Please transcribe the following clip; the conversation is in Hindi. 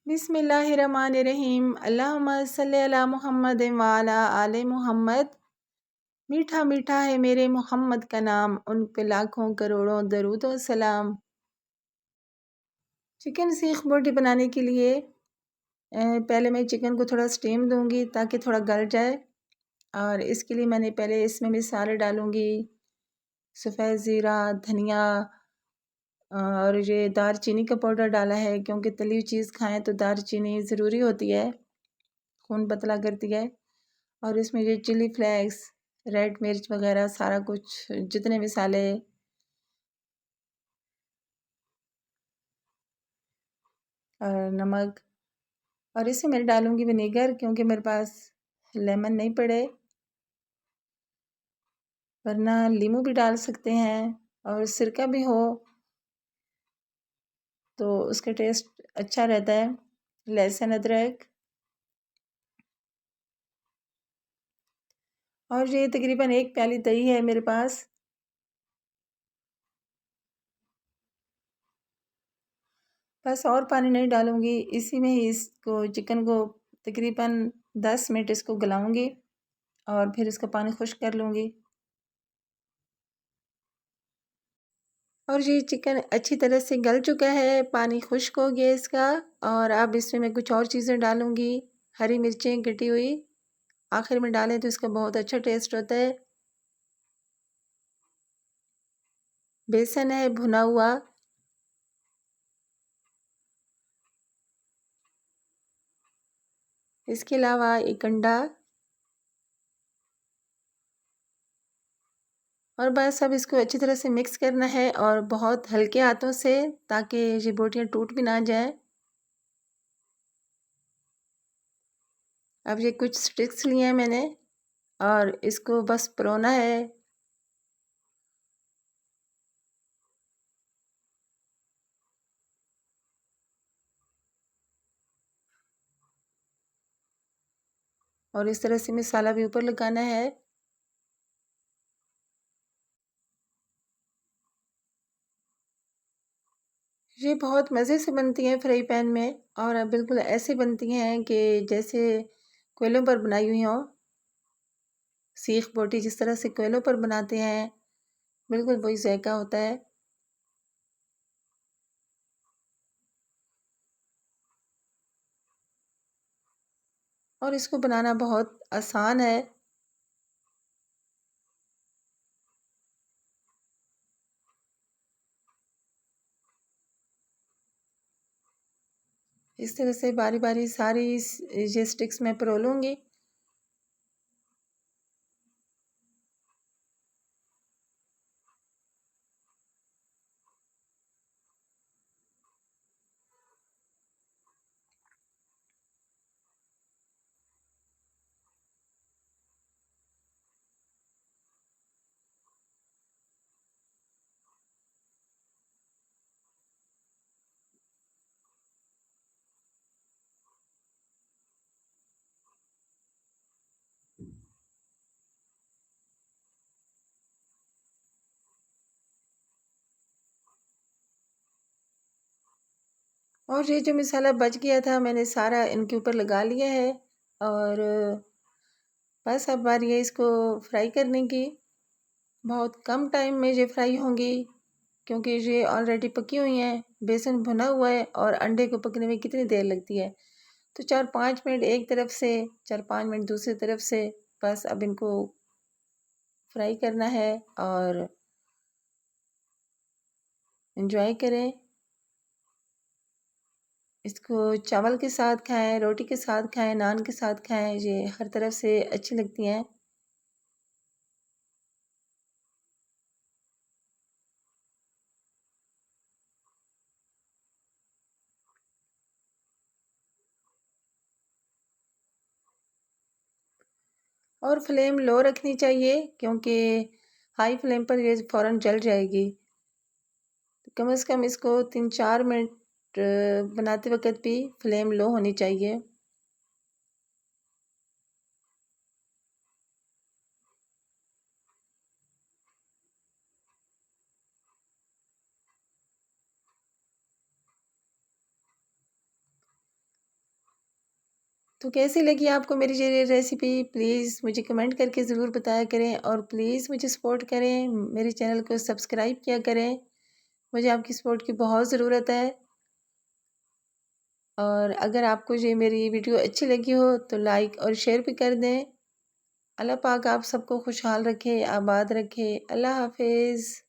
बिस्मिल्लाहिर्रहमानिर्रहीम। अल्लाहुम्मा सल्ली अला मुहम्मद व अला आले मुहम्मद। मीठा मीठा है मेरे मोहम्मद का नाम, उन पे लाखों करोड़ों दरूद व सलाम। चिकन सीख बोटी बनाने के लिए पहले मैं चिकन को थोड़ा स्टीम दूंगी ताकि थोड़ा गल जाए। और इसके लिए मैंने पहले इसमें मसाले डालूंगी, सफ़ेद ज़ीरा, धनिया और ये दारचीनी का पाउडर डाला है, क्योंकि तली हुई चीज़ खाएं तो दारचीनी ज़रूरी होती है, खून पतला करती है। और इसमें ये चिली फ्लेक्स, रेड मिर्च वगैरह सारा कुछ, जितने मसाले, और नमक। और इसमें मैं डालूंगी विनेगर, क्योंकि मेरे पास लेमन नहीं पड़े, वरना नींबू भी डाल सकते हैं और सिरका भी हो तो उसका टेस्ट अच्छा रहता है। लहसुन, अदरक, और ये तकरीबन 1 प्याली दही है मेरे पास। बस और पानी नहीं डालूंगी, इसी में ही इसको, चिकन को तकरीबन 10 मिनट इसको गलाऊंगी और फिर इसका पानी खुश्क कर लूँगी। और ये चिकन अच्छी तरह से गल चुका है, पानी खुश्क हो गया इसका। और अब इसमें मैं कुछ और चीज़ें डालूंगी। हरी मिर्चें कटी हुई आखिर में डालें तो इसका बहुत अच्छा टेस्ट होता है। बेसन है भुना हुआ, इसके अलावा एक अंडा। और बस अब इसको अच्छी तरह से मिक्स करना है और बहुत हल्के हाथों से, ताकि ये बोटियाँ टूट भी ना जाए। अब ये कुछ स्टिक्स लिए हैं मैंने और इसको बस परोना है। और इस तरह से मसाला भी ऊपर लगाना है। ये बहुत मज़े से बनती हैं फ्राई पैन में, और बिल्कुल ऐसे बनती हैं कि जैसे कोयलों पर बनाई हुई हों। सीख बोटी जिस तरह से कोयलों पर बनाते हैं, बिल्कुल वही जायका होता है। और इसको बनाना बहुत आसान है। इस तरह से बारी बारी सारी ये स्टिक्स में परोलूँगी। और ये जो मसाला बच गया था मैंने सारा इनके ऊपर लगा लिया है। और बस अब बारी है इसको फ्राई करने की। बहुत कम टाइम में ये फ्राई होंगी, क्योंकि ये ऑलरेडी पकी हुई हैं, बेसन भुना हुआ है। और अंडे को पकने में कितनी देर लगती है, तो 4-5 मिनट एक तरफ से, 4-5 मिनट दूसरी तरफ से। बस अब इनको फ्राई करना है और एंजॉय करें। इसको चावल के साथ खाएं, रोटी के साथ खाएं, नान के साथ खाएं, ये हर तरफ से अच्छी लगती हैं। और फ्लेम लो रखनी चाहिए, क्योंकि हाई फ्लेम पर ये फ़ौरन जल जाएगी। तो कम से कम इसको 3-4 मिनट बनाते वक्त भी फ्लेम लो होनी चाहिए। तो कैसी लगी आपको मेरी ये रेसिपी प्लीज़ मुझे कमेंट करके ज़रूर बताया करें और प्लीज़ मुझे सपोर्ट करें, मेरे चैनल को सब्सक्राइब किया करें। मुझे आपकी सपोर्ट की बहुत ज़रूरत है। और अगर आपको ये मेरी वीडियो अच्छी लगी हो तो लाइक और शेयर भी कर दें। अल्लाह पाक आप सबको खुशहाल रखे, आबाद रखे। अल्लाह हाफ़िज़।